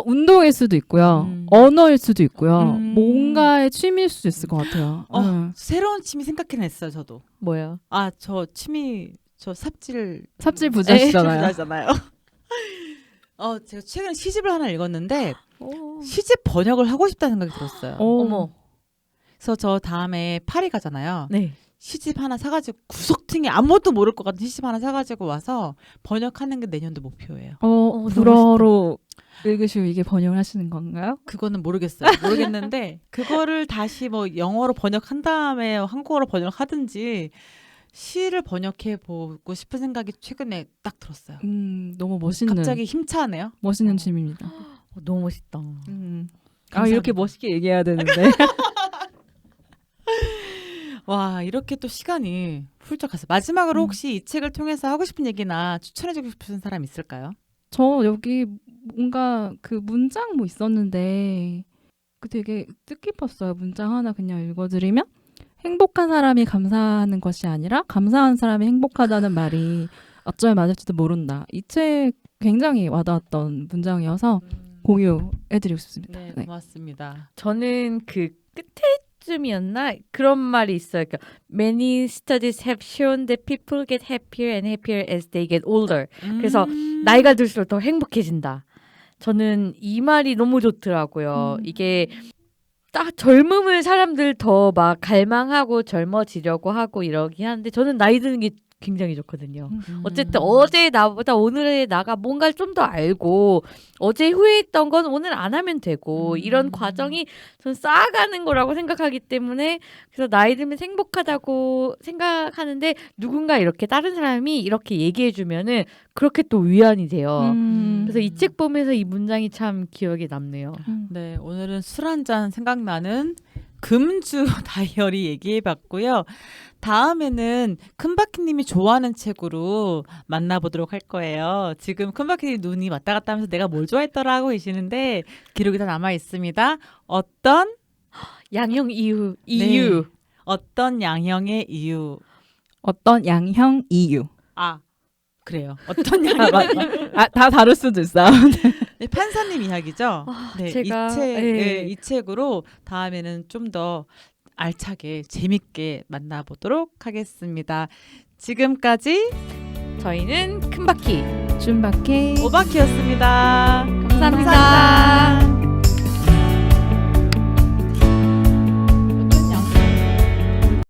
운동일 수도 있고요. 언어일 수도 있고요. 뭔가의 취미일 수도 있을 것 같아요. 새로운 취미 생각해냈어요. 저도. 뭐요? 저 취미 저 삽질 부자시잖아요. 부자잖아요. 제가 최근에 시집을 하나 읽었는데 시집 번역을 하고 싶다는 생각이 들었어요. 어머. 그래서 저 다음에 파리 가잖아요. 네. 시집 하나 사가지고 구석탱이 아무것도 모를 것 같은 시집 하나 사가지고 와서 번역하는 게 내년도 목표예요. 불어로 읽으시고 이게 번역을 하시는 건가요? 그거는 모르겠는데 그거를 다시 뭐 영어로 번역한 다음에 한국어로 번역하든지 시를 번역해 보고 싶은 생각이 최근에 딱 들었어요. 너무 멋있는. 갑자기 힘차네요. 멋있는 취미입니다. 너무 멋있다. 이렇게 멋있게 얘기해야 되는데. 와, 이렇게 또 시간이 훌쩍 갔어요. 마지막으로 혹시 이 책을 통해서 하고 싶은 얘기나 추천해주고 싶은 사람 있을까요? 저 여기 뭔가 그 문장 뭐 있었는데 그 되게 뜻깊었어요. 문장 하나 그냥 읽어드리면 행복한 사람이 감사하는 것이 아니라 감사한 사람이 행복하다는 말이 어쩌면 맞을지도 모른다. 이 책 굉장히 와닿았던 문장이어서 공유해드리고 싶습니다. 네, 네. 고맙습니다. 저는 그 끝에쯤이었나 그런 말이 있어요. 그러니까 Many studies have shown that people get happier and happier as they get older. 그래서 나이가 들수록 더 행복해진다. 저는 이 말이 너무 좋더라고요. 이게 딱 젊음을 사람들 더 막 갈망하고 젊어지려고 하고 이러긴 하는데 저는 나이 드는 게 굉장히 좋거든요. 어쨌든 어제 나보다 오늘의 나가 뭔가를 좀 더 알고 어제 후회했던 건 오늘 안 하면 되고 이런 과정이 전 쌓아가는 거라고 생각하기 때문에 그래서 나이 들면 행복하다고 생각하는데 누군가 이렇게 다른 사람이 이렇게 얘기해 주면은 그렇게 또 위안이 돼요. 그래서 이 책 보면서 이 문장이 참 기억에 남네요. 네, 오늘은 술 한잔 생각나는 금주 다이어리 얘기해봤고요. 다음에는 큰바퀴님이 좋아하는 책으로 만나보도록 할 거예요. 지금 큰바퀴님 눈이 왔다 갔다 하면서 내가 뭘 좋아했더라 하고 계시는데 기록이 다 남아있습니다. 어떤 양형 이유. 네. 어떤 양형의 이유. 어떤 양형 이유. 그래요. 어떤 양형 다 다를 수도 있어요. 네, 판사님 이야기죠. 네, 제가 이 책으로 다음에는 좀 더 알차게 재밌게 만나보도록 하겠습니다. 지금까지 저희는 큰바퀴 준바퀴 오바키였습니다. 감사합니다.